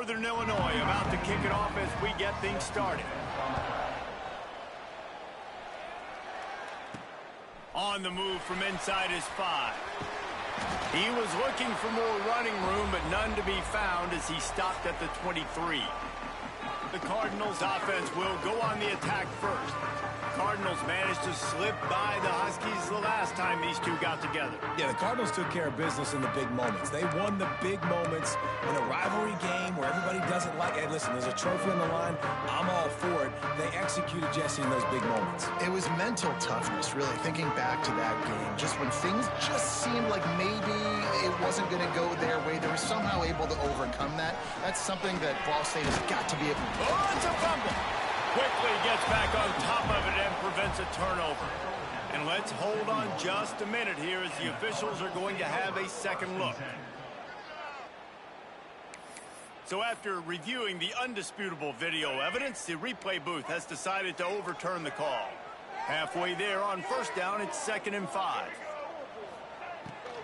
Northern Illinois about to kick it off as we get things started. On the move from inside his 5. He was looking for more running room, but none to be found as he stopped at the 23. The Cardinals offense will go on the attack first. Cardinals managed to slip by the Huskies the last time these two got together. Yeah, the Cardinals took care of business in the big moments. They won the big moments in a rivalry game where everybody doesn't like it. Hey, listen, there's a trophy on the line. I'm all for it. They executed, Jesse, in those big moments. It was mental toughness, really, thinking back to that game. Just when things just seemed like maybe it wasn't going to go their way, they were somehow able to overcome that. That's something that Ball State has got to be able to do. Oh, it's a fumble. Quickly gets back on top of it and prevents a turnover. And let's hold on just a minute here as the officials are going to have a second look. So after reviewing the undisputable video evidence, the replay booth has decided to overturn the call. Halfway there on first down, it's 2nd and 5.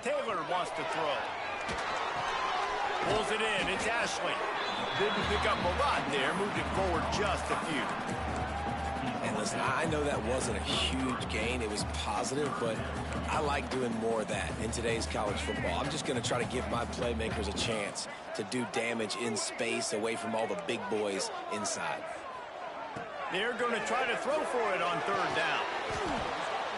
Taylor wants to throw. Pulls it in, it's Ashley. Didn't pick up a lot there, moved it forward just a few. And listen, I know that wasn't a huge gain. It was positive, but I like doing more of that in today's college football. I'm just going to try to give my playmakers a chance to do damage in space away from all the big boys inside. They're going to try to throw for it on 3rd down.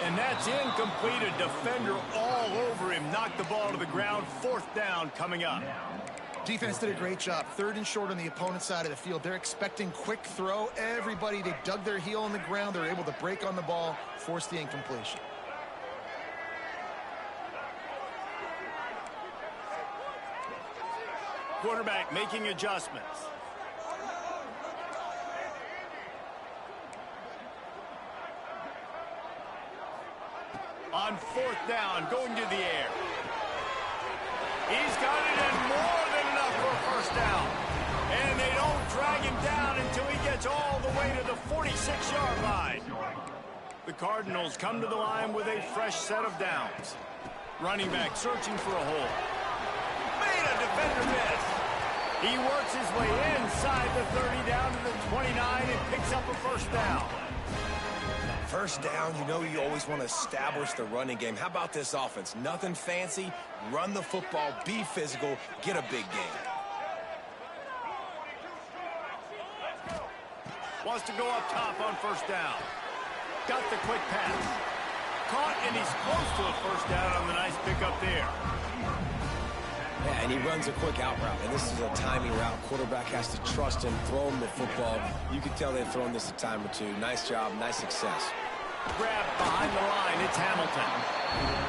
And that's incomplete. A defender all over him. Knocked the ball to the ground. 4th down coming up. Defense did a great job. 3rd and short on the opponent's side of the field. They're expecting quick throw. Everybody, they dug their heel on the ground. They're able to break on the ball, force the incompletion. Quarterback making adjustments. On 4th down, going to the air. He's got it in more than enough for a 1st down. And they don't drag him down until he gets all the way to the 46-yard line. The Cardinals come to the line with a fresh set of downs. Running back searching for a hole. Made a defender miss. He works his way inside the 30 down to the 29 and picks up a 1st down. 1st down, you know you always want to establish the running game. How about this offense? Nothing fancy. Run the football, be physical, get a big game. Wants to go up top on 1st down. Got the quick pass. Caught, and he's close to a 1st down on the nice pickup there. Yeah, and he runs a quick out route, and this is a timing route. Quarterback has to trust him, throw him the football. You can tell they've thrown this a time or two. Nice job, nice success. Grab behind the line, it's Hamilton.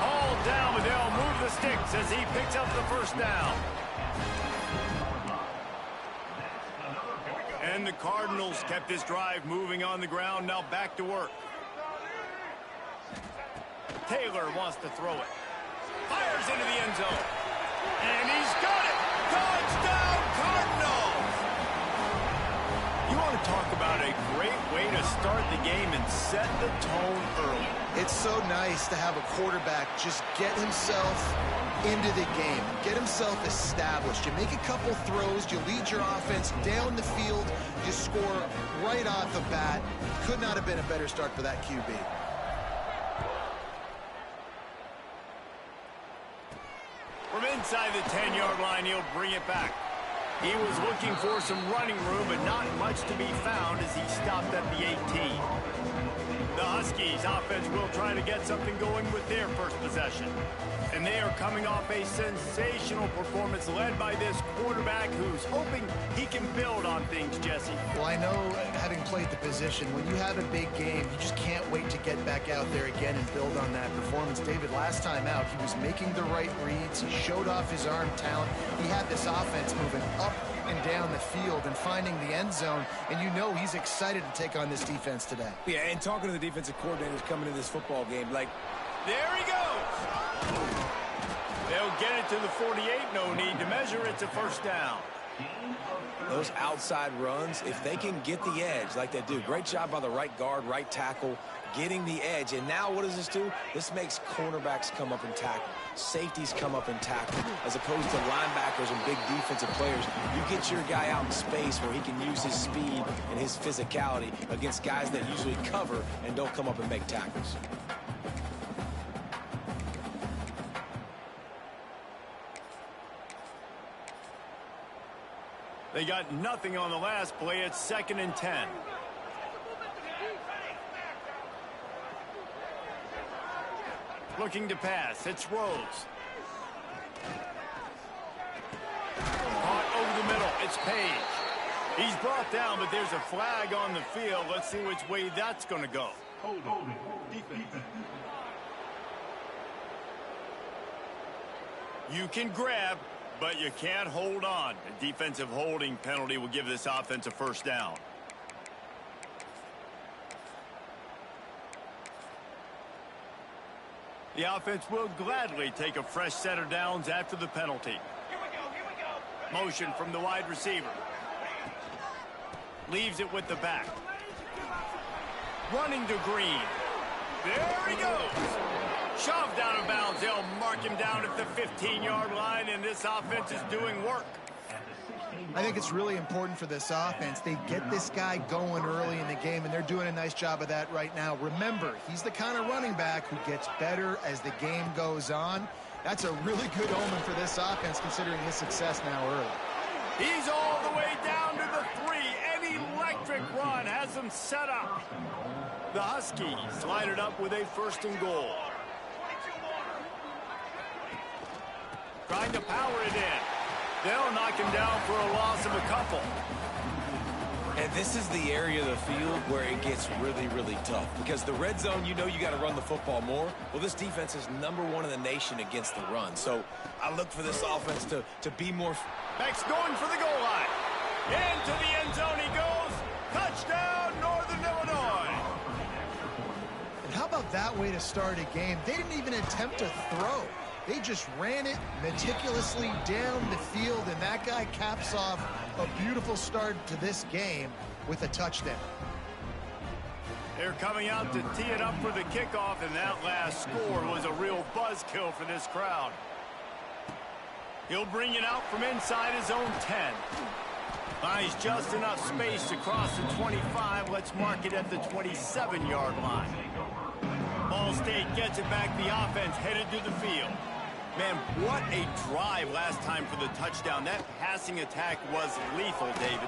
Hauled down, but they'll move the sticks as he picks up the 1st down. And the Cardinals kept this drive moving on the ground, now back to work. Taylor wants to throw it. Fires into the end zone. And he's got it! Touchdown, Cardinals! You want to talk about a great way to start the game and set the tone early. It's so nice to have a quarterback just get himself into the game, get himself established. You make a couple throws, you lead your offense down the field, you score right off the bat. Could not have been a better start for that QB. From inside the 10-yard line, he'll bring it back. He was looking for some running room, but not much to be found as he stopped at the 18. The Huskies offense will try to get something going with their first possession. And they are coming off a sensational performance led by this quarterback who's hoping he can build on things, Jesse. Well, I know, having played the position, when you have a big game, you just can't wait to get back out there again and build on that performance. David, last time out, he was making the right reads. He showed off his arm talent. He had this offense moving up and down the field and finding the end zone, and you know he's excited to take on this defense today. Yeah, and talking to the defensive coordinators coming into this football game, like, there he goes! They'll get it to the 48, no need to measure. It's a 1st down. Those outside runs, if they can get the edge like they do, great job by the right guard, right tackle, getting the edge. And now what does this do? This makes cornerbacks come up and tackle. Safeties come up and tackle, as opposed to linebackers and big defensive players. You get your guy out in space where he can use his speed and his physicality against guys that usually cover and don't come up and make tackles. They got nothing on the last play. It's 2nd and 10. Looking to pass. It's Rose. Caught over the middle. It's Page. He's brought down, but there's a flag on the field. Let's see which way that's going to go. You can grab, but you can't hold on. A defensive holding penalty will give this offense a first down. The offense will gladly take a fresh set of downs after the penalty. Here we go. Motion from the wide receiver. Leaves it with the back. Running to Green. There he goes. Shoved out of bounds. They'll mark him down at the 15-yard line, and this offense is doing work. I think it's really important for this offense. They get this guy going early in the game, and they're doing a nice job of that right now. Remember, he's the kind of running back who gets better as the game goes on. That's a really good omen for this offense, considering his success now early. He's all the way down to the 3. An electric run has them set up. The Huskies line it up with a 1st and goal. Trying to power it in. They'll knock him down for a loss of a couple. And this is the area of the field where it gets really, really tough. Because the red zone, you know you got to run the football more. Well, this defense is #1 in the nation against the run. So I look for this offense to be more. Beck's going for the goal line. Into the end zone he goes. Touchdown, Northern Illinois. And how about that way to start a game? They didn't even attempt to throw. They just ran it meticulously down the field, and that guy caps off a beautiful start to this game with a touchdown. They're coming out to tee it up for the kickoff, and that last score was a real buzzkill for this crowd. He'll bring it out from inside his own 10. Buys just enough space to cross the 25. Let's mark it at the 27-yard line. Ball State gets it back. The offense headed to the field. Man, what a drive last time for the touchdown. That passing attack was lethal, David.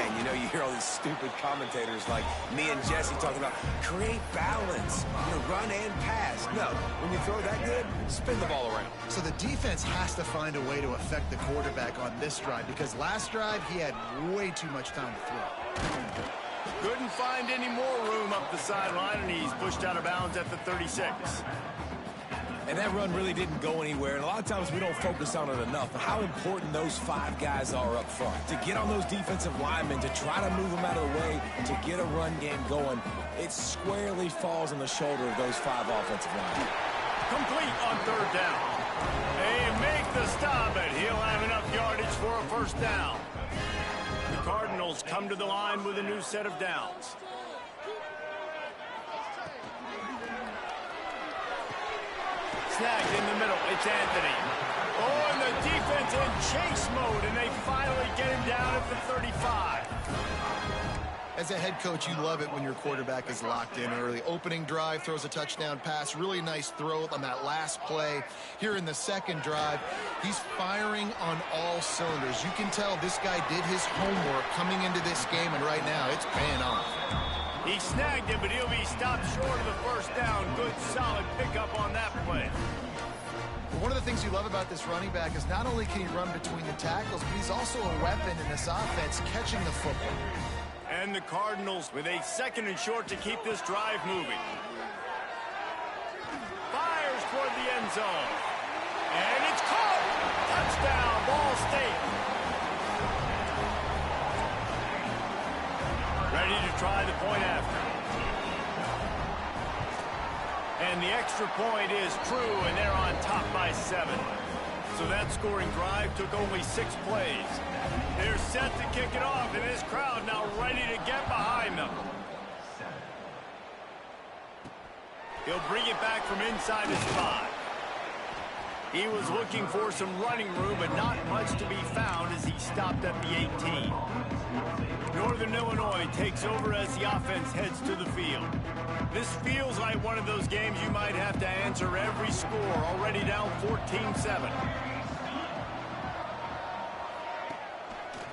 And you know, you hear all these stupid commentators like me and Jesse talking about create balance, run and pass. No, when you throw that good, spin the ball around. So the defense has to find a way to affect the quarterback on this drive, because last drive he had way too much time to throw. Couldn't find any more room up the sideline, and he's pushed out of bounds at the 36. And that run really didn't go anywhere, and a lot of times we don't focus on it enough. But how important those 5 guys are up front. To get on those defensive linemen, to try to move them out of the way, to get a run game going, it squarely falls on the shoulder of those 5 offensive linemen. Complete on 3rd down. They make the stop, but he'll have enough yardage for a first down. The Cardinals come to the line with a new set of downs. Snagged in the middle. It's Anthony. Oh, and the defense in chase mode, and they finally get him down at the 35. As a head coach, you love it when your quarterback is locked in early. Opening drive, throws a touchdown pass. Really nice throw on that last play. Here in the second drive, he's firing on all cylinders. You can tell this guy did his homework coming into this game, and right now it's paying off. He snagged it, but he'll be stopped short of the first down. Good, solid pickup on that play. One of the things you love about this running back is not only can he run between the tackles, but he's also a weapon in this offense, catching the football. And the Cardinals with a 2nd and short to keep this drive moving. Fires toward the end zone. And it's caught! Touchdown, Ball State. Ready to try the point after. And the extra point is true, and they're on top by 7. So that scoring drive took only 6 plays. They're set to kick it off, and this crowd now ready to get behind them. He'll bring it back from inside his 5. He was looking for some running room, but not much to be found as he stopped at the 18. Northern Illinois takes over as the offense heads to the field. This feels like one of those games you might have to answer every score, already down 14-7.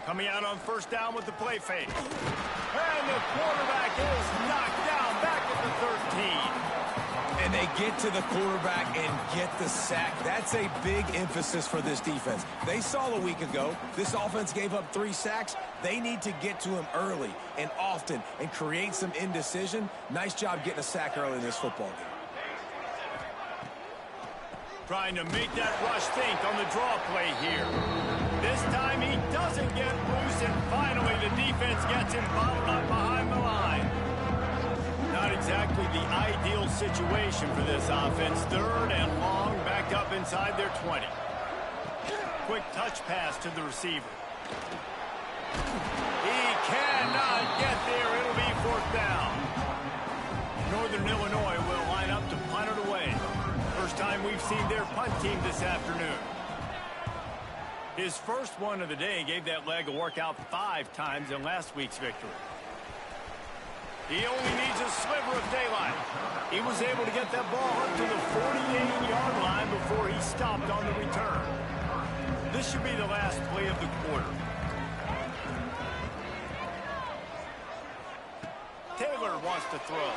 Coming out on first down with the play fake. And the quarterback is knocked down back at the 13. And they get to the quarterback and get the sack. That's a big emphasis for this defense. They saw a week ago, this offense gave up 3 sacks. They need to get to him early and often and create some indecision. Nice job getting a sack early in this football game. Trying to make that rush think on the draw play here. This time he doesn't get loose, and finally the defense gets him bottled up behind the line. Not exactly the ideal situation for this offense. 3rd and long, backed up inside their 20. Quick touch pass to the receiver. He cannot get there. It'll be 4th down. Northern Illinois will line up to punt it away. First time we've seen their punt team this afternoon. His first one of the day gave that leg a workout 5 times in last week's victory. He only needs a sliver of daylight. He was able to get that ball up to the 48-yard line before he stopped on the return. This should be the last play of the quarter. Taylor wants to throw.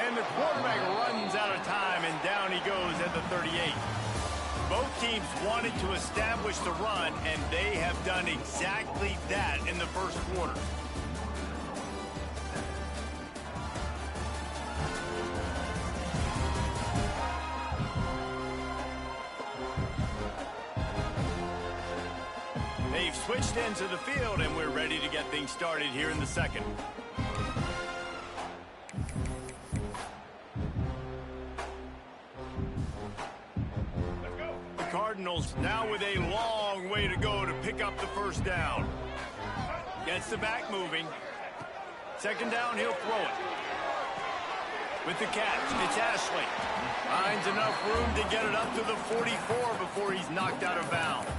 And the quarterback runs out of time, and down he goes at the 38. Both teams wanted to establish the run, and they have done exactly that in the first quarter. They've switched ends of the field, and we're ready to get things started here in the second. The Cardinals now with a long way to go to pick up the first down. Gets the back moving. Second down, he'll throw it. With the catch, it's Ashley. Finds enough room to get it up to the 44 before he's knocked out of bounds.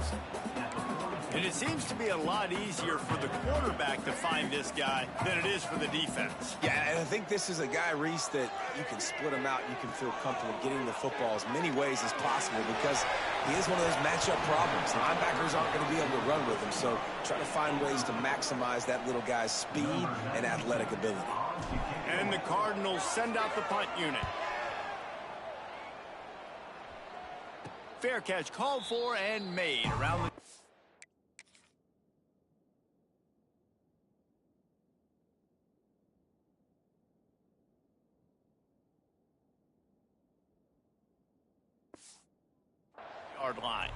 And it seems to be a lot easier for the quarterback to find this guy than it is for the defense. Yeah, and I think this is a guy, Reese, that you can split him out. You can feel comfortable getting the football as many ways as possible because he is one of those matchup problems. Linebackers aren't going to be able to run with him, so try to find ways to maximize that little guy's speed and athletic ability. And the Cardinals send out the punt unit. Fair catch called for and made around the yard line.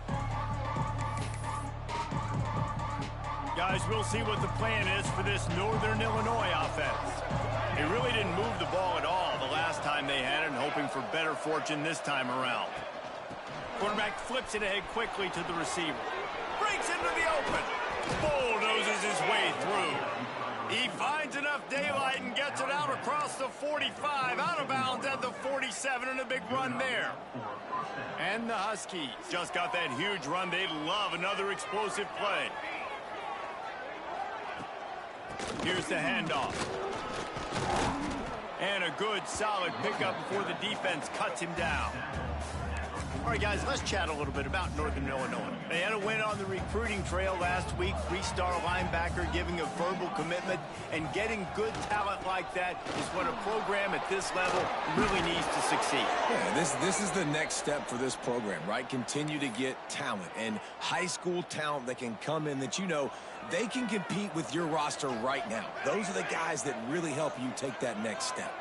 Guys, we'll see what the plan is for this Northern Illinois offense. They really didn't move the ball at all the last time they had it, hoping for better fortune this time around. Quarterback flips it ahead quickly to the receiver. Breaks into the open. Bulldozes his way through. He finds enough daylight and gets it out across the 45, out of bounds at the 47, and a big run there. And the Huskies just got that huge run. They'd love another explosive play. Here's the handoff. And a good, solid pickup before the defense cuts him down. All right, guys, let's chat a little bit about Northern Illinois. They had a win on the recruiting trail last week. 3-star linebacker giving a verbal commitment, and getting good talent like that is what a program at this level really needs to succeed. Yeah, this is the next step for this program, right? Continue to get talent and high school talent that can come in that you know they can compete with your roster right now. Those are the guys that really help you take that next step.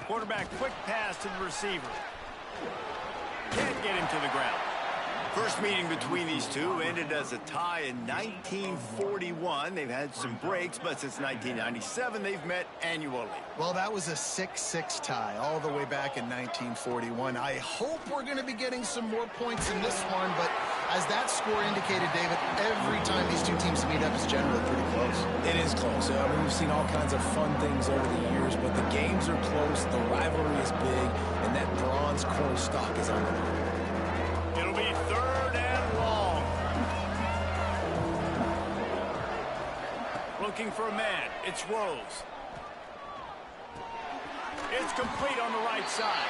Quarterback quick pass to the receiver. Can't get him to the ground. First meeting between these two ended as a tie in 1941. They've had some breaks, but since 1997, they've met annually. Well, that was a 6-6 tie all the way back in 1941. I hope we're going to be getting some more points in this one, but as that score indicated, David, every time these two teams meet up is generally pretty close. It is close. I mean, we've seen all kinds of fun things over the years, but the games are close, the rivalry is big, and that bronze corn stalk is on the line. It'll be third and long. Looking for a man. It's Rose. It's complete on the right side.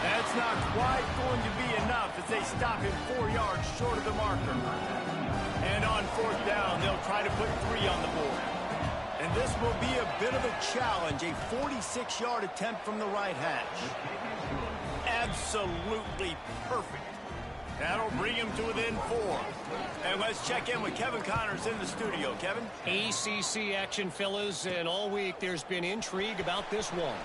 That's not quite going to be enough as they stop him 4 yards short of the marker. And on fourth down, they'll try to put 3 on the board. And this will be a bit of a challenge, a 46-yard attempt from the right hash. Absolutely perfect. That'll bring him to within 4. And let's check in with Kevin Connors in the studio. Kevin? ACC action, fellas, and all week there's been intrigue about this one.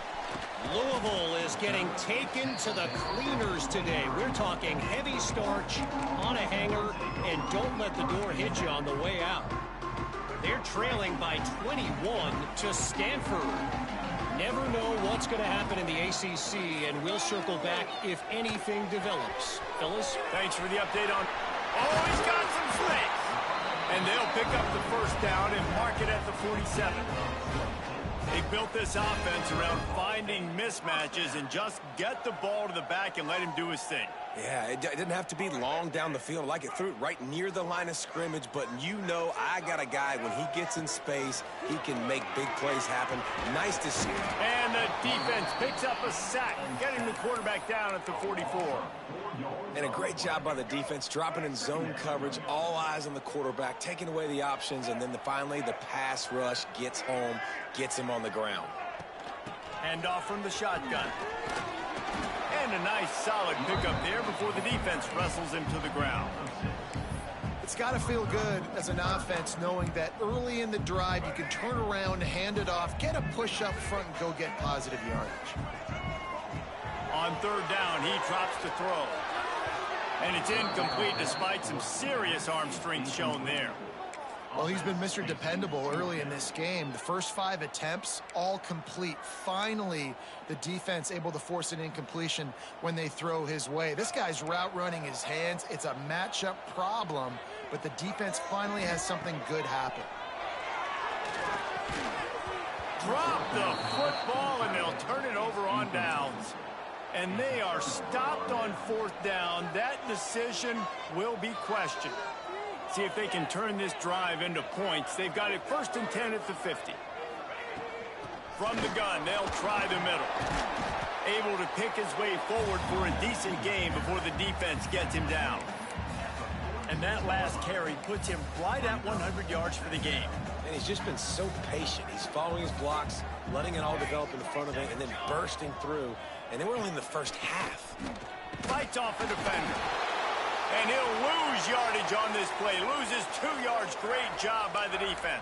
Louisville is getting taken to the cleaners today. We're talking heavy starch on a hanger, and don't let the door hit you on the way out. They're trailing by 21 to Stanford. Never know what's going to happen in the ACC, and we'll circle back if anything develops. Fellas? Thanks for the update on... Oh, he's got some slings! And they'll pick up the first down and mark it at the 47. They built this offense around finding mismatches and just get the ball to the back and let him do his thing. Yeah, it didn't have to be long down the field. Like it threw it right near the line of scrimmage, but you know I got a guy, when he gets in space, he can make big plays happen. Nice to see. And the defense picks up a sack, getting the quarterback down at the 44. And a great job by the defense, dropping in zone coverage, all eyes on the quarterback, taking away the options, and then finally the pass rush gets home, gets him on the ground. Hand off from the shotgun. And a nice solid pickup there before the defense wrestles him to the ground. It's got to feel good as an offense knowing that early in the drive you can turn around, hand it off, get a push up front, and go get positive yardage. On third down, he drops to throw. And it's incomplete despite some serious arm strength shown there. Well, he's been Mr. Dependable early in this game. The first 5 attempts, all complete. Finally, the defense able to force an incompletion when they throw his way. This guy's route running his hands. It's a matchup problem, but the defense finally has something good happen. Drop the football, and they'll turn it over on downs. And they are stopped on fourth down. That decision will be questioned. See if they can turn this drive into points. They've got it first and 10 at the 50. From the gun, they'll try the middle. Able to pick his way forward for a decent game before the defense gets him down. And that last carry puts him right at 100 yards for the game. And he's just been so patient. He's following his blocks, letting it all develop in front of him, and then bursting through. And they were only in the first half. Fights off a defender. And he'll lose yardage on this play. Loses 2 yards. Great job by the defense.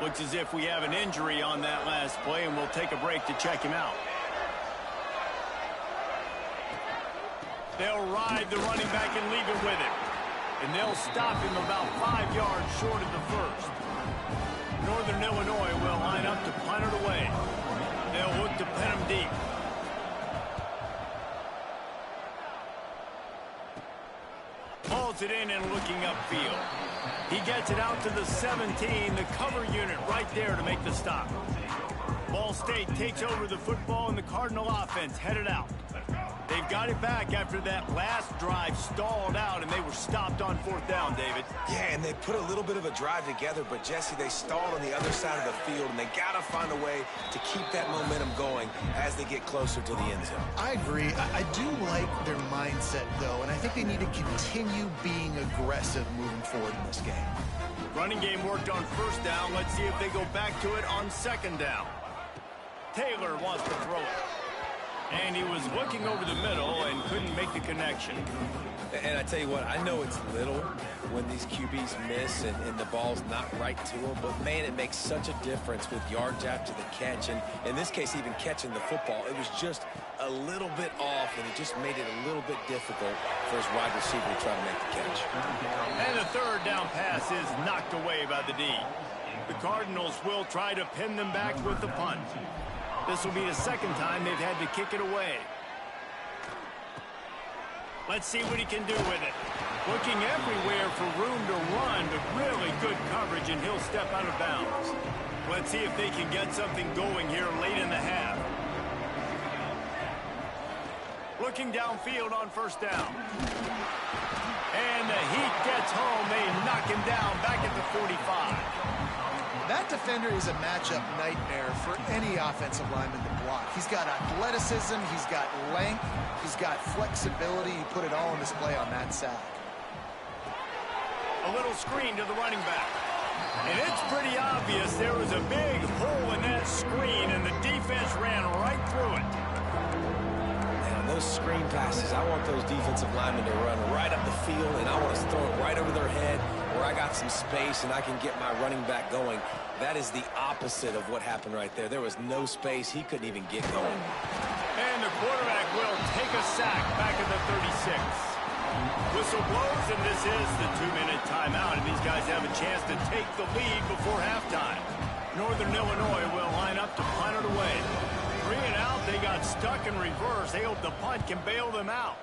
Looks as if we have an injury on that last play, and we'll take a break to check him out. They'll ride the running back and leave it with him. And they'll stop him about 5 yards short of the first. Northern Illinois will line up to punt it away. They'll look to pin him deep. Hauls it in and looking upfield. He gets it out to the 17, the cover unit right there to make the stop. Ball State takes over the football, and the Cardinal offense headed out. They've got it back after that last drive stalled out, and they were stopped on fourth down, David. Yeah, and they put a little bit of a drive together, but, Jesse, they stalled on the other side of the field, and they got to find a way to keep that momentum going as they get closer to the end zone. I agree. I do like their mindset, though, and I think they need to continue being aggressive moving forward in this game. Running game worked on first down. Let's see if they go back to it on second down. Taylor wants to throw it. And he was looking over the middle and couldn't make make the connection. And I tell you what, I know it's little when these QBs miss and the ball's not right to them, but man, it makes such a difference with yards after the catch, and in this case, even catching the football. It was just a little bit off, and it just made it a little bit difficult for his wide receiver to try to make the catch. And the third down pass is knocked away by the D. The Cardinals will try to pin them back with the punt. This will be the second time they've had to kick it away. Let's see what he can do with it. Looking everywhere for room to run, but really good coverage, and he'll step out of bounds. Let's see if they can get something going here late in the half. Looking downfield on first down. And the heat gets home. They knock him down back at the 45. That defender is a matchup nightmare for any offensive lineman to block. He's got athleticism, he's got length, he's got flexibility. He put it all on display on that sack. A little screen to the running back. And it's pretty obvious there was a big hole in that screen, and the defense ran right through it. And on those screen passes, I want those defensive linemen to run right up the field, and I want to throw it right over their head where I got some space and I can get my running back going. That is the opposite of what happened right there. There was no space. He couldn't even get going. And the quarterback will take a sack back at the 36. Whistle blows, and this is the 2-minute timeout, and these guys have a chance to take the lead before halftime. Northern Illinois will line up to punt it away. 3 and out, they got stuck in reverse. They hope the punt can bail them out.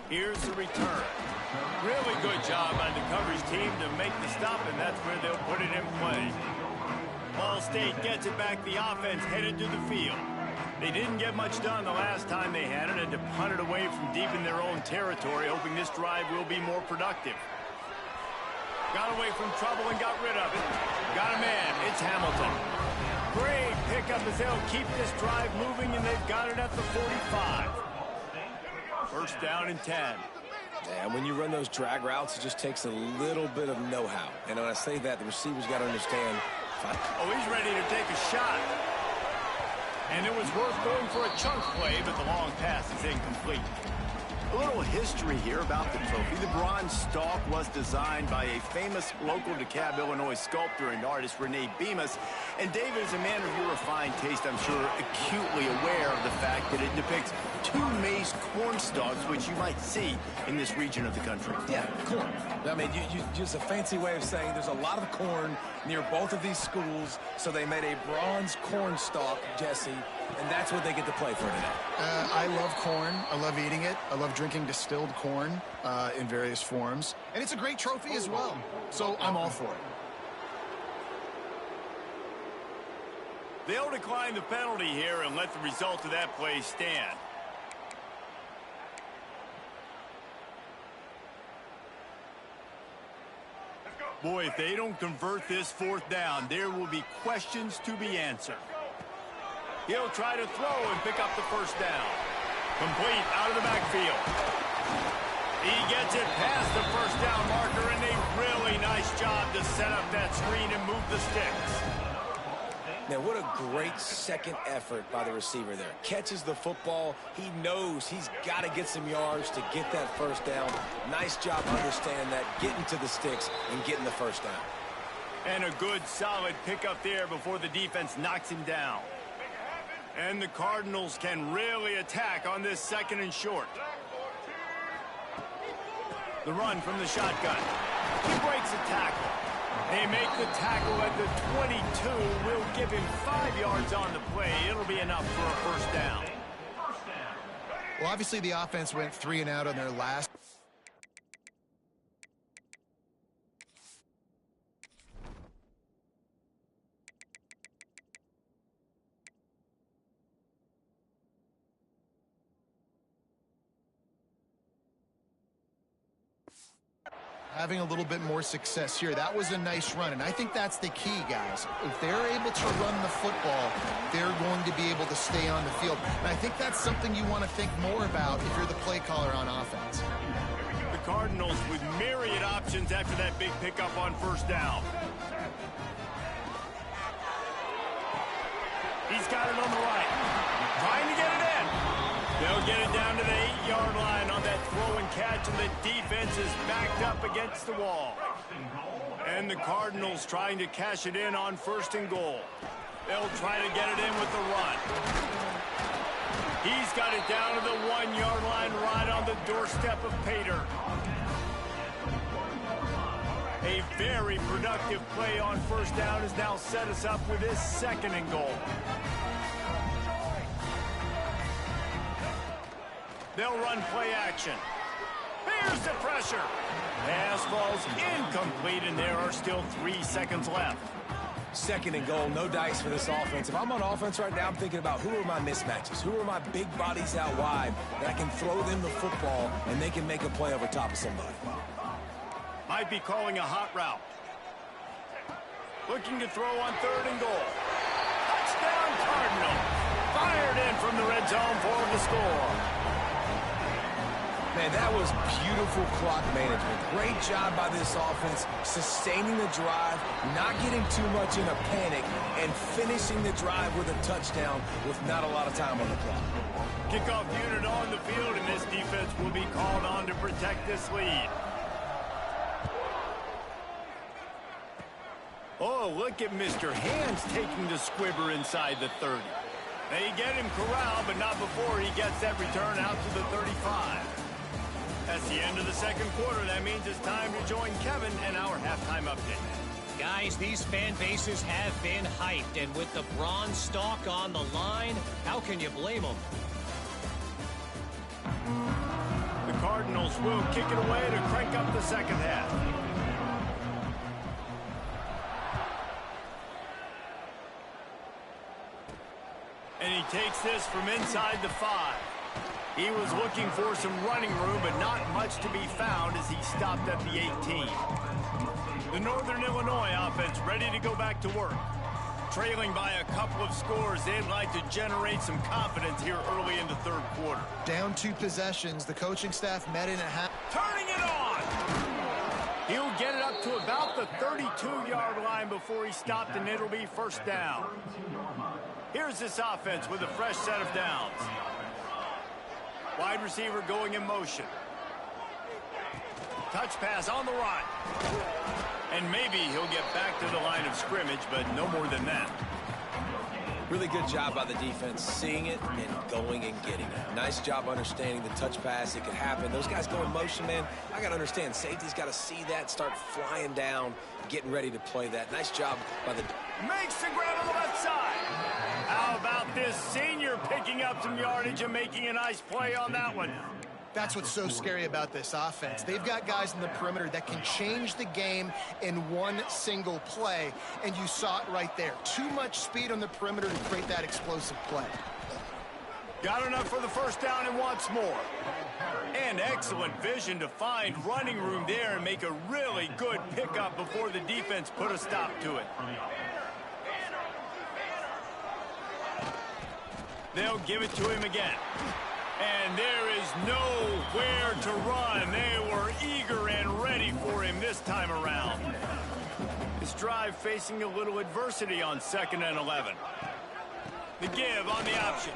Here's the return. Really good job by the coverage team to make the stop, and that's where they'll put it in play. Ball State gets it back. The offense headed to the field. They didn't get much done the last time they had it, and to punt it away from deep in their own territory, hoping this drive will be more productive. Got away from trouble and got rid of it. Got a man. It's Hamilton. Great pickup as they'll keep this drive moving, and they've got it at the 45. First down and 10. And when you run those drag routes, it just takes a little bit of know-how. And when I say that, the receivers got to understand. Oh, he's ready to take a shot. And it was worth going for a chunk play, but the long pass is incomplete. A little history here about the trophy. The bronze stalk was designed by a famous local DeKalb, Illinois sculptor and artist, Rene Bemis. And David is a man of your refined taste, I'm sure, acutely aware of the fact that it depicts 2 maize corn stalks, which you might see in this region of the country. Yeah, corn. I mean, you just a fancy way of saying there's a lot of corn near both of these schools, so they made a bronze corn stalk, Jesse, and that's what they get to play for today. I love corn. I love eating it. I love drinking distilled corn in various forms. And it's a great trophy as well. So I'm all for it. They'll decline the penalty here and let the result of that play stand. Boy, if they don't convert this 4th down, there will be questions to be answered. He'll try to throw and pick up the first down. Complete out of the backfield. He gets it past the first down marker, and a really nice job to set up that screen and move the sticks. Now, what a great second effort by the receiver there. Catches the football. He knows he's got to get some yards to get that first down. Nice job understanding that, getting to the sticks and getting the first down. And a good, solid pickup there before the defense knocks him down. And the Cardinals can really attack on this 2nd and short. The run from the shotgun. He breaks a tackle. They make the tackle at the 22. Will give him 5 yards on the play. It'll be enough for a first down. Well, obviously the offense went 3 and out on their last. Having a little bit more success here. That was a nice run, and I think that's the key, guys. If they're able to run the football, they're going to be able to stay on the field. And I think that's something you want to think more about if you're the play caller on offense. The Cardinals with myriad options after that big pickup on first down. He's got it on the right. Trying to get it in. They'll get it down to the 8-yard line on that throw and catch, and the defense is backed up against the wall. And the Cardinals trying to cash it in on 1st and goal. They'll try to get it in with the run. He's got it down to the 1-yard line right on the doorstep of Pater. A very productive play on 1st down has now set us up with his 2nd and goal. They'll run play action. Here's the pressure. Pass falls incomplete, and there are still 3 seconds left. 2nd and goal, no dice for this offense. If I'm on offense right now, I'm thinking about who are my mismatches? Who are my big bodies out wide that I can throw them the football and they can make a play over top of somebody? Might be calling a hot route. Looking to throw on 3rd and goal. Touchdown Cardinals. Fired in from the red zone for the score. Man, that was beautiful clock management. Great job by this offense, sustaining the drive, not getting too much in a panic, and finishing the drive with a touchdown with not a lot of time on the clock. Kickoff unit on the field, and this defense will be called on to protect this lead. Oh, look at Mr. Hands taking the squibber inside the 30. They get him corralled, but not before he gets that return out to the 35. That's the end of the 2nd quarter. That means it's time to join Kevin and our halftime update. Guys, these fan bases have been hyped, and with the bronze stalk on the line, how can you blame them? The Cardinals will kick it away to crank up the 2nd half. And he takes this from inside the 5. He was looking for some running room, but not much to be found as he stopped at the 18. The Northern Illinois offense ready to go back to work. Trailing by a couple of scores, they'd like to generate some confidence here early in the 3rd quarter. Down 2 possessions. The coaching staff met in at half. Turning it on! He'll get it up to about the 32-yard line before he stopped, and it'll be 1st down. Here's this offense with a fresh set of downs. Wide receiver going in motion. Touch pass on the run. And maybe he'll get back to the line of scrimmage, but no more than that. Really good job by the defense, seeing it and going and getting it. Nice job understanding the touch pass. It could happen. Those guys go in motion, man. I got to understand, safety's got to see that, start flying down, getting ready to play that. Nice job by the... Makes the grab on the left side. How about this senior picking up some yardage and making a nice play on that one? That's what's so scary about this offense. They've got guys in the perimeter that can change the game in one single play, and you saw it right there. Too much speed on the perimeter to create that explosive play. Got enough for the 1st down and wants more. And excellent vision to find running room there and make a really good pickup before the defense put a stop to it. They'll give it to him again. And there is nowhere to run. They were eager and ready for him this time around. His drive facing a little adversity on 2nd and 11. The give on the option.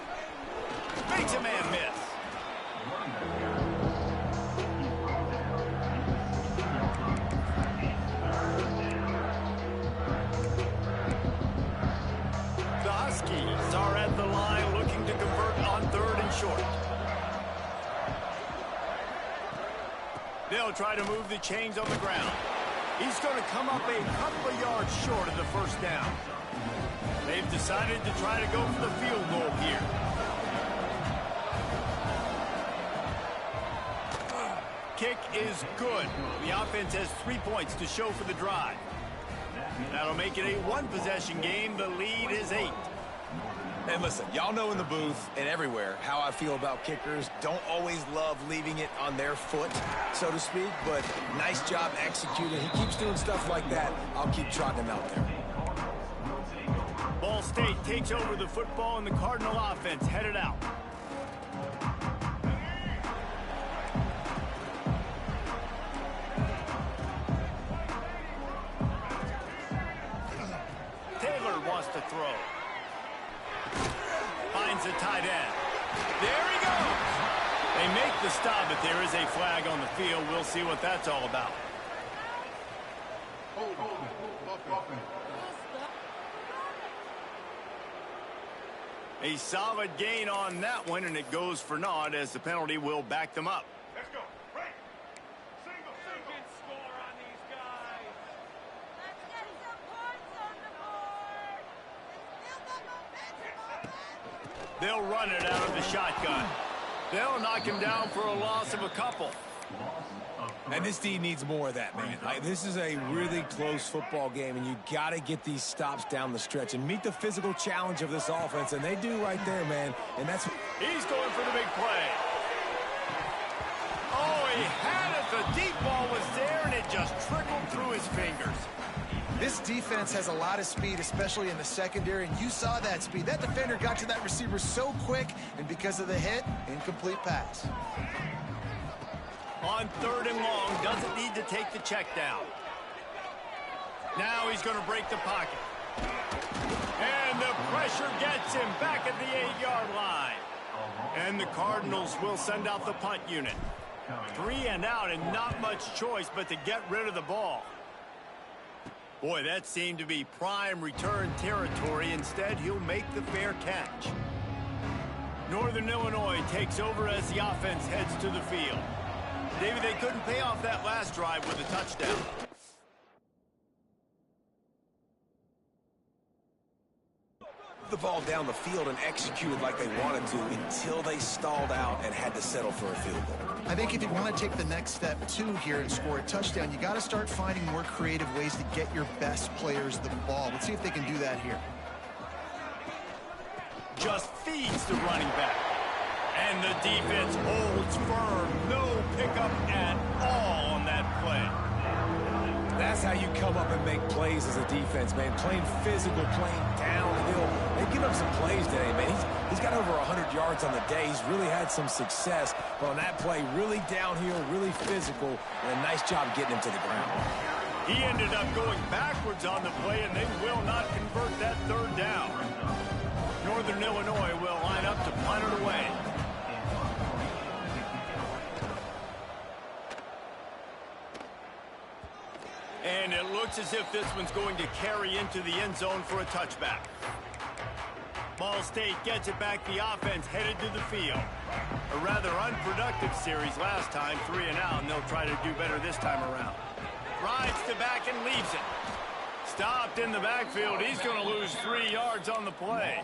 Makes a man miss. The Huskies are at the line looking to convert on 3rd and short. They'll try to move the chains on the ground. He's going to come up a couple of yards short of the 1st down. They've decided to try to go for the field goal here. Kick is good. The offense has 3 points to show for the drive. That'll make it a 1-possession game. The lead is 8. And listen, y'all know in the booth and everywhere how I feel about kickers. Don't always love leaving it on their foot, so to speak, but nice job executing. He keeps doing stuff like that. I'll keep trotting him out there. Ball State takes over the football, and the Cardinal offense headed out. Taylor wants to throw. Finds the tight end. There he goes. the stop, but there is a flag on the field. We'll see what that's all about. A solid gain on that one, and it goes for naught as the penalty will back them up. Let's go. Right. Single. Score on these guys. Let's get some points on the board. Let's build up momentum. They'll run it out of the shotgun. They'll knock him down for a loss of a couple. And this D needs more of that, man. This is a really close football game, and you got to get these stops down the stretch and meet the physical challenge of this offense, and they do right there, man. And that's... He's going for the big play. Oh, he had it. The deep ball was there, and it just trickled through his fingers. This defense has a lot of speed, especially in the secondary, and you saw that speed. That defender got to that receiver so quick, and because of the hit, incomplete pass. On 3rd and long, doesn't need to take the check down. Now he's going to break the pocket. And the pressure gets him back at the 8-yard line. And the Cardinals will send out the punt unit. 3 and out, and not much choice but to get rid of the ball. Boy, that seemed to be prime return territory. Instead, he'll make the fair catch. Northern Illinois takes over as the offense heads to the field. David, they couldn't pay off that last drive with a touchdown. The ball down the field and executed like they wanted to until they stalled out and had to settle for a field goal. I think if you want to take the next step, too, here and score a touchdown, you got to start finding more creative ways to get your best players the ball. Let's see if they can do that here. Just feeds the running back. And the defense holds firm. No pickup at all on that play. That's how you come up and make plays as a defense, man. Playing physical, playing downhill. They give up some plays today, man. He's got over 100 yards on the day. He's really had some success. But on that play, really downhill, really physical, and a nice job getting him to the ground. He ended up going backwards on the play, and they will not convert that 3rd down. Northern Illinois will line up to punt it away. And it looks as if this one's going to carry into the end zone for a touchback. Ball State gets it back. The offense headed to the field. A rather unproductive series last time, 3 and out, and they'll try to do better this time around. Rides to back and leaves it. Stopped in the backfield. He's going to lose 3 yards on the play.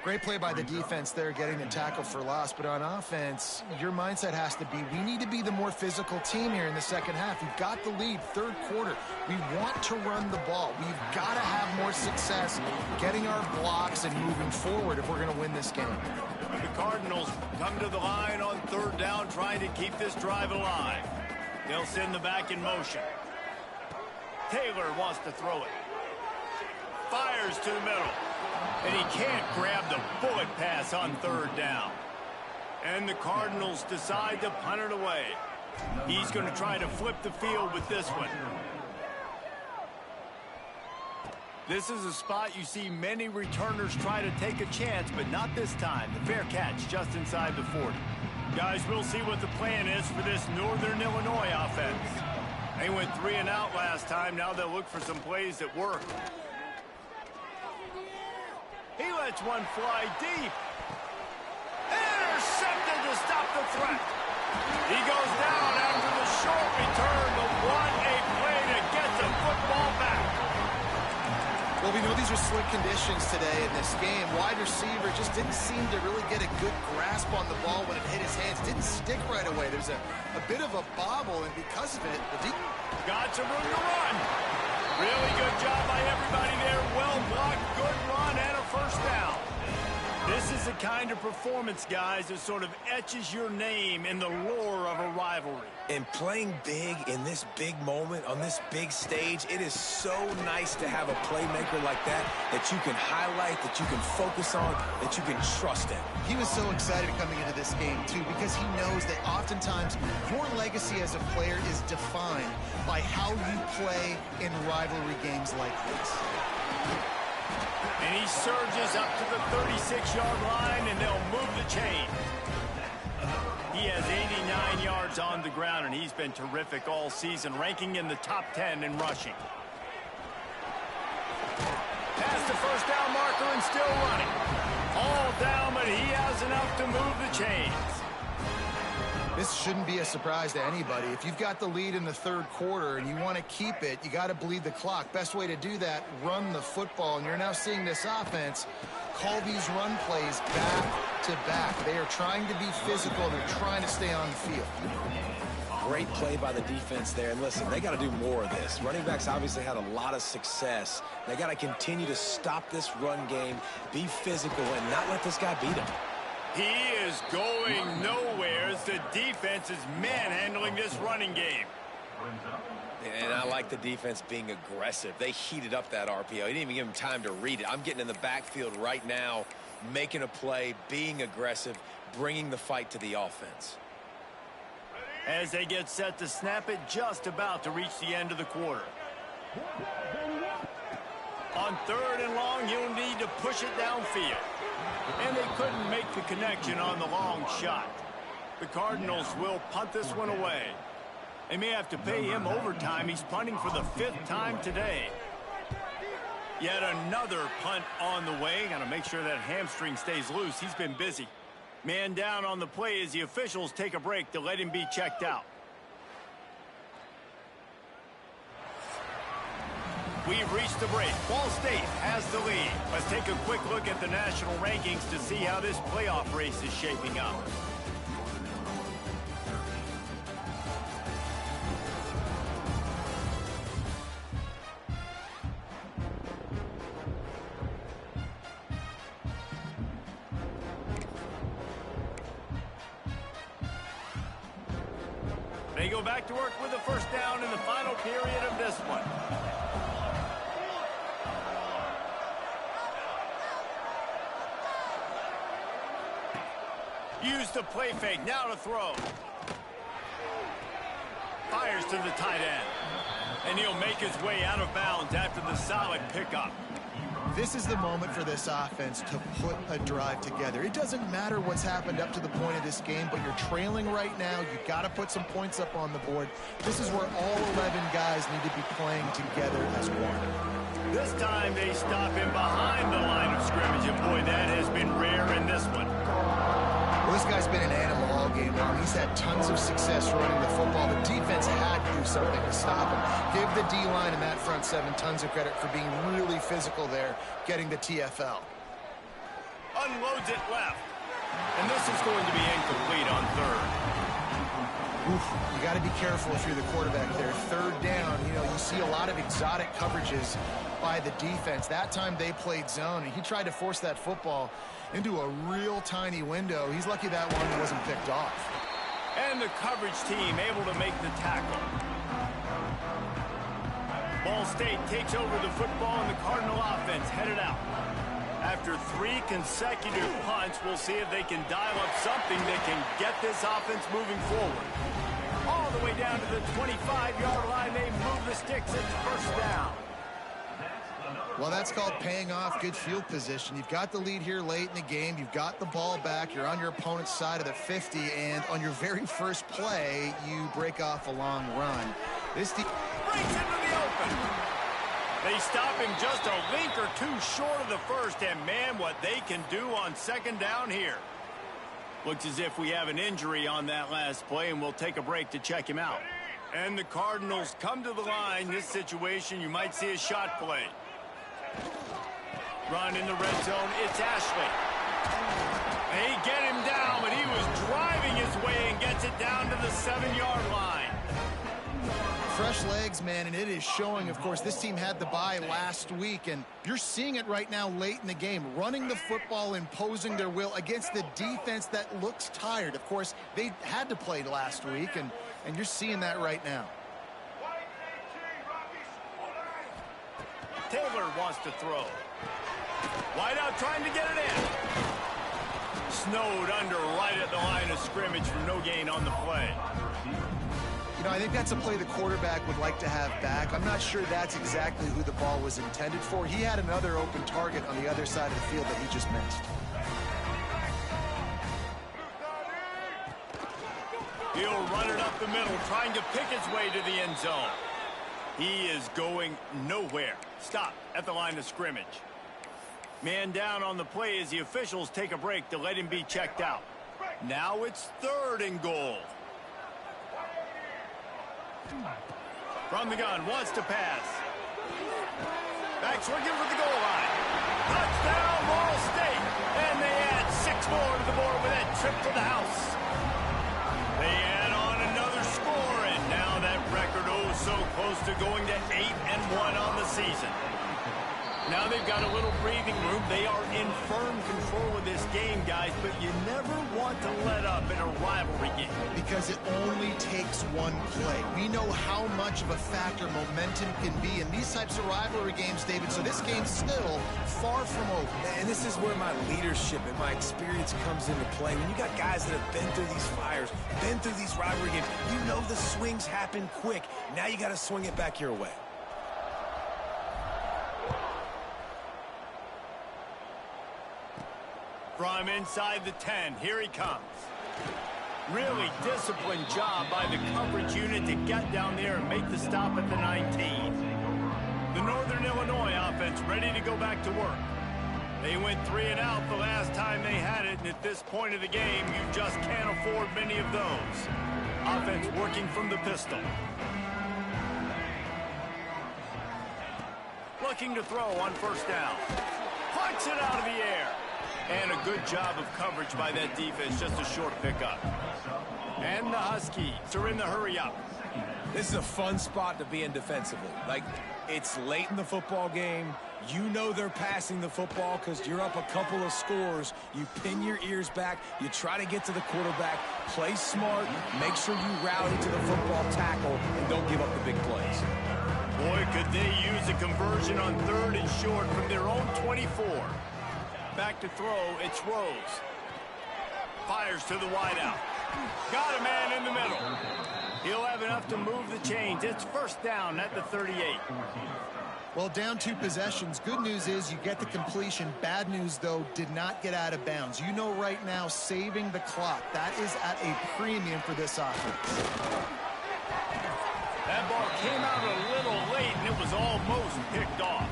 Great play by the defense there, getting the tackle for loss. But on offense, your mindset has to be, we need to be the more physical team here in the second half. We've got the lead, 3rd quarter. We want to run the ball. We've got to have more success getting our blocks and moving forward if we're going to win this game. The Cardinals come to the line on 3rd down, trying to keep this drive alive. They'll send the back in motion. Taylor wants to throw it. Fires to the middle. And he can't grab the bullet pass on 3rd down. And the Cardinals decide to punt it away. He's going to try to flip the field with this one. This is a spot you see many returners try to take a chance, but not this time. The fair catch just inside the 40. Guys, we'll see what the plan is for this Northern Illinois offense. They went 3 and out last time. Now they'll look for some plays that work. He lets one fly deep. Intercepted to stop the threat. He goes down after the short return. The 1-8 play to get the football back. Well, we know these are slick conditions today in this game. Wide receiver just didn't seem to really get a good grasp on the ball when it hit his hands. Didn't stick right away. There's a bit of a bobble, and because of it, the got some room to run. Really good job by everybody there. Well blocked, good run, and a 1st down. This is the kind of performance, guys, that sort of etches your name in the lore of a rivalry. And playing big in this big moment, on this big stage, it is so nice to have a playmaker like that you can highlight, that you can focus on, that you can trust in. He was so excited coming into this game, too, because he knows that oftentimes your legacy as a player is defined by how you play in rivalry games like this. And he surges up to the 36-yard line, and they'll move the chain. yards on the ground, and he's been terrific all season, ranking in the top 10 in rushing. Past the first down marker and still running. All down, but he has enough to move the chains. This shouldn't be a surprise to anybody. If you've got the lead in the third quarter and you want to keep it, you got to bleed the clock. Best way to do that, run the football. And you're now seeing this offense call these run plays back to back. They are trying to be physical. They're trying to stay on the field. Great play by the defense there. And listen, they got to do more of this. Running backs obviously had a lot of success. They got to continue to stop this run game, be physical, and not let this guy beat them. He is going nowhere as the defense is manhandling this running game. And I like the defense being aggressive. They heated up that RPO. He didn't even give him time to read it. I'm getting in the backfield right now, making a play, being aggressive, bringing the fight to the offense. As they get set to snap it, just about to reach the end of the quarter. On 3rd and long, he'll need to push it downfield. And they couldn't make the connection on the long shot. The Cardinals will punt this one away. They may have to pay him overtime. He's punting for the 5th time today. Yet another punt on the way. Got to make sure that hamstring stays loose. He's been busy. Man down on the play as the officials take a break to let him be checked out. We've reached the break. Ball State has the lead. Let's take a quick look at the national rankings to see how this playoff race is shaping up. They go back to work with a first down in the final period of this one. Use the play fake, now to throw. Fires to the tight end. And he'll make his way out of bounds after the solid pickup. This is the moment for this offense to put a drive together. It doesn't matter what's happened up to the point of this game, but you're trailing right now. You've got to put some points up on the board. This is where all 11 guys need to be playing together as one. This time they stop him behind the line of scrimmage, and boy, that has been rare in this one. Well, this guy's been an animal all game long. He's had tons of success running the football. The defense had to do something to stop him. Give the D-line and that front seven tons of credit for being really physical there, getting the TFL. Unloads it left. And this is going to be incomplete on 3rd. Oof, you got to be careful if you're the quarterback there. 3rd down, you see a lot of exotic coverages by the defense. That time they played zone, and he tried to force that football into a real tiny window. He's lucky that one wasn't picked off. And the coverage team able to make the tackle. Ball State takes over the football, and the Cardinal offense headed out. After 3 consecutive punts, we'll see if they can dial up something that can get this offense moving forward. All the way down to the 25-yard line, they move the sticks. It's first down. Well, that's called paying off good field position. You've got the lead here late in the game. You've got the ball back. You're on your opponent's side of the 50, and on your very first play, you break off a long run. This breaks into the open. They stop him just a link or two short of the first, and man, what they can do on 2nd down here. Looks as if we have an injury on that last play, and we'll take a break to check him out. And the Cardinals come to the line. This situation, you might see a shot play. Run in the red zone, it's Ashley. They get him down, but he was driving his way and gets it down to the 7-yard line. Fresh legs, man, and it is showing. Of course, this team had the bye last week, and you're seeing it right now late in the game. Running the football, imposing their will against the defense that looks tired. Of course, they had to play last week, and you're seeing that right now. Taylor wants to throw. Wide out trying to get it in. Snowed under right at the line of scrimmage for no gain on the play. I think that's a play the quarterback would like to have back. I'm not sure that's exactly who the ball was intended for. He had another open target on the other side of the field that he just missed. He'll run it up the middle, trying to pick his way to the end zone. He is going nowhere. Stop at the line of scrimmage. Man down on the play as the officials take a break to let him be checked out. Now it's 3rd and goal. From the gun, wants to pass. Back swinging for the goal line. Touchdown, Ball State. And they add 6 more to the board with that trip to the house. They add on another score, and now that record so close to going to 8-1 on the season. Now they've got a little breathing room. They are in firm control of this game, guys, but you never want to let up in a rivalry game. Because it only takes one play. We know how much of a factor momentum can be in these types of rivalry games, David, so this game's still far from over. And this is where my leadership and my experience comes into play. When you got guys that have been through these fires, been through these rivalry games, you know the swings happen quick. Now you got to swing it back your way. From inside the 10, here he comes. Really disciplined job by the coverage unit to get down there and make the stop at the 19. The Northern Illinois offense ready to go back to work. They went 3 and out the last time they had it, and at this point of the game, you just can't afford many of those. Offense working from the pistol. Looking to throw on 1st down. Punts it out of the air. And a good job of coverage by that defense, just a short pickup. And the Huskies are in the hurry-up. This is a fun spot to be in defensively. Like, it's late in the football game. You know they're passing the football because you're up a couple of scores. You pin your ears back. You try to get to the quarterback. Play smart. Make sure you rally to the football tackle and don't give up the big plays. Boy, could they use a conversion on 3rd and short from their own 24. Back to throw, it's Rose. Fires to the wideout. Got a man in the middle. He'll have enough to move the chains. It's 1st down at the 38. Well, down 2 possessions. Good news is you get the completion. Bad news, though, did not get out of bounds. You know right now, saving the clock. That is at a premium for this offense. That ball came out a little late, and it was almost picked off.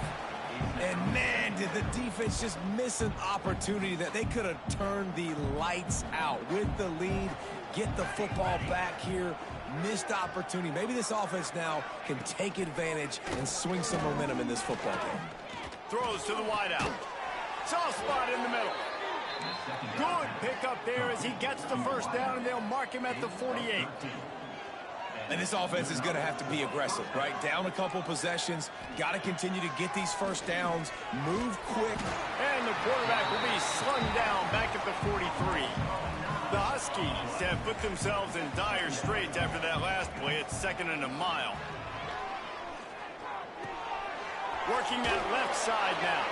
And, man, did the defense just miss an opportunity that they could have turned the lights out with the lead, get the football back here. Missed opportunity. Maybe this offense now can take advantage and swing some momentum in this football game. Throws to the wideout. Soft spot in the middle. Good pickup there as he gets the 1st down, and they'll mark him at the 48. And this offense is going to have to be aggressive, right? Down a couple possessions. Got to continue to get these 1st downs. Move quick. And the quarterback will be slung down back at the 43. The Huskies have put themselves in dire straits after that last play. It's 2nd and a mile. Working that left side now.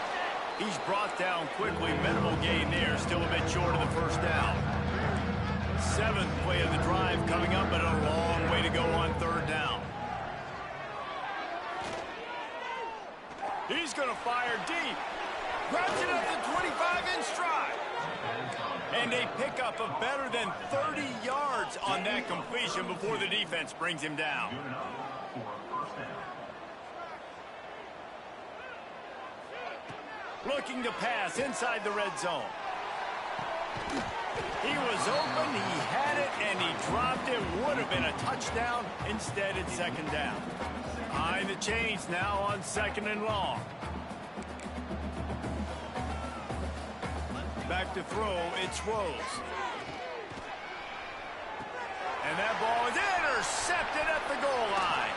He's brought down quickly. Minimal gain there. Still a bit short of the 1st down. 7th play of the drive coming up, but a long way to go on 3rd down. He's going to fire deep. Grabs it at the 25 in stride. And a pickup of better than 30 yards on that completion before the defense brings him down. Looking to pass inside the red zone. He was open, he had it, and he dropped it. Would have been a touchdown. Instead, it's 2nd down. Behind the chains now on 2nd and long. Back to throw, it's Rose. And that ball is intercepted at the goal line.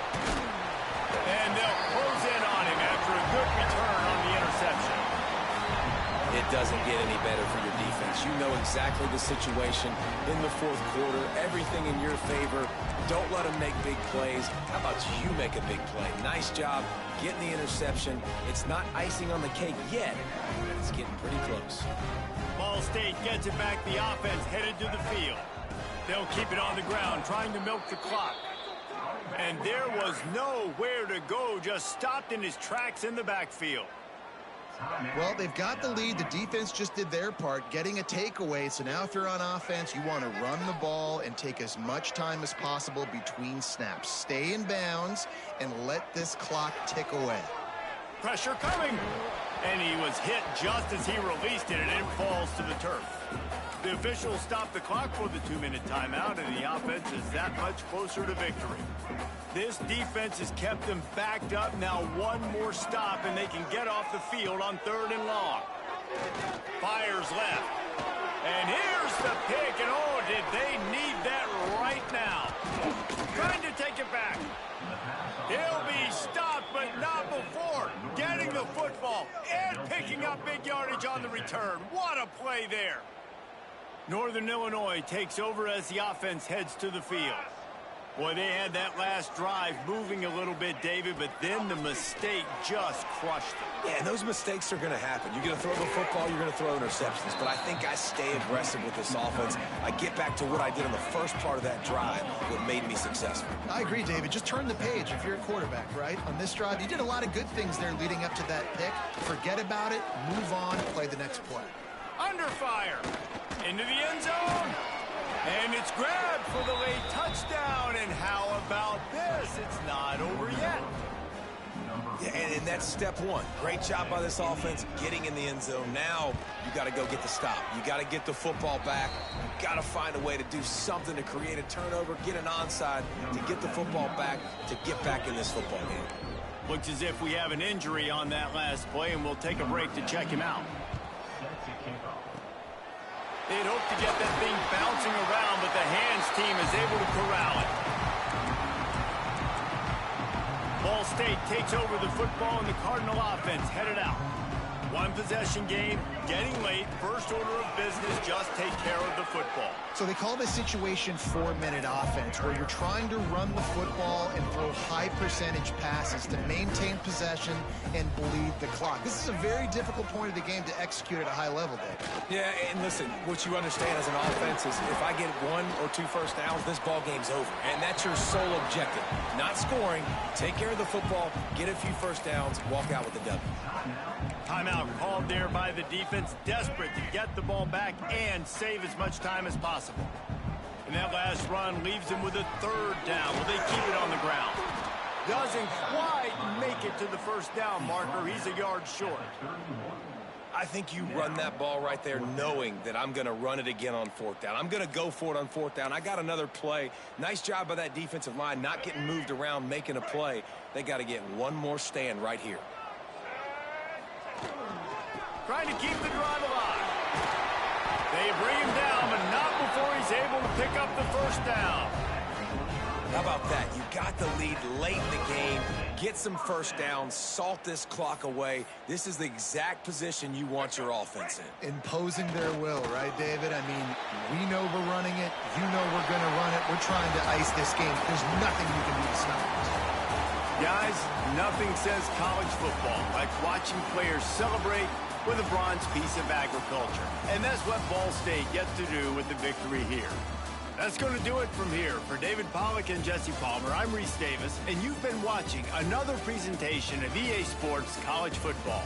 And they'll close in on him after a good return on the interception. It doesn't get any better for your defense. You know exactly the situation in the 4th quarter. Everything in your favor. Don't let them make big plays. How about you make a big play? Nice job getting the interception. It's not icing on the cake yet, but it's getting pretty close. Ball State gets it back. The offense headed to the field. They'll keep it on the ground, trying to milk the clock. And there was nowhere to go, just stopped in his tracks in the backfield. Well, they've got the lead. The defense just did their part, getting a takeaway. So now if you're on offense, you want to run the ball and take as much time as possible between snaps. Stay in bounds and let this clock tick away. Pressure coming. And he was hit just as he released it, and it falls to the turf. The officials stopped the clock for the 2-minute timeout, and the offense is that much closer to victory. This defense has kept them backed up. Now one more stop, and they can get off the field on 3rd and long. Fires left. And here's the pick, and oh, did they need that right now. Trying to take it back. He'll be stopped, but not before getting the football and picking up big yardage on the return. What a play there. Northern Illinois takes over as the offense heads to the field. Boy, they had that last drive moving a little bit, David, but then the mistake just crushed them. Yeah, and those mistakes are going to happen. You're going to throw the football, you're going to throw interceptions. But I think I stay aggressive with this offense. I get back to what I did in the first part of that drive, what made me successful. I agree, David. Just turn the page if you're a quarterback, right? On this drive, you did a lot of good things there leading up to that pick. Forget about it, move on, play the next play. Under fire. Into the end zone. And it's grabbed for the late touchdown. And how about this? It's not over yet. Yeah, and that's step one. Great job by this offense getting in the end zone. Now you got to go get the stop. You got to get the football back. You got to find a way to do something to create a turnover, get an onside, to get the football back, to get back in this football game. Looks as if we have an injury on that last play, and we'll take a break to check him out. They'd hoped to get that thing bouncing around, but the hands team is able to corral it. Ball State takes over the football, and the Cardinal offense headed out. One possession game, getting late. First order of business, just take care of the football. So they call this situation 4-minute offense, where you're trying to run the football and throw high percentage passes to maintain possession and bleed the clock. This is a very difficult point of the game to execute at a high level, Dave. Yeah, and listen, what you understand as an offense is if I get 1 or 2 first downs, this ball game's over. And that's your sole objective. Not scoring, take care of the football, get a few first downs, walk out with the W. Timeout called there by the defense, desperate to get the ball back and save as much time as possible. And that last run leaves him with a 3rd down. Will they keep it on the ground? Doesn't quite make it to the first down marker. He's a yard short. I think you run that ball right there knowing that I'm going to run it again on 4th down. I'm going to go for it on 4th down. I got another play. Nice job by that defensive line, not getting moved around, making a play. They got to get one more stand right here. Trying to keep the drive alive. They bring him down, but not before he's able to pick up the first down. How about that? You got the lead late in the game. Get some first downs. Salt this clock away. This is the exact position you want your offense in. Imposing their will, right, David? I mean, we know we're running it. You know we're going to run it. We're trying to ice this game. There's nothing you can do to stop us. Guys, nothing says college football like watching players celebrate with a bronze piece of agriculture. And that's what Ball State gets to do with the victory here. That's going to do it from here. For David Pollack and Jesse Palmer, I'm Reese Davis, and you've been watching another presentation of EA Sports College Football.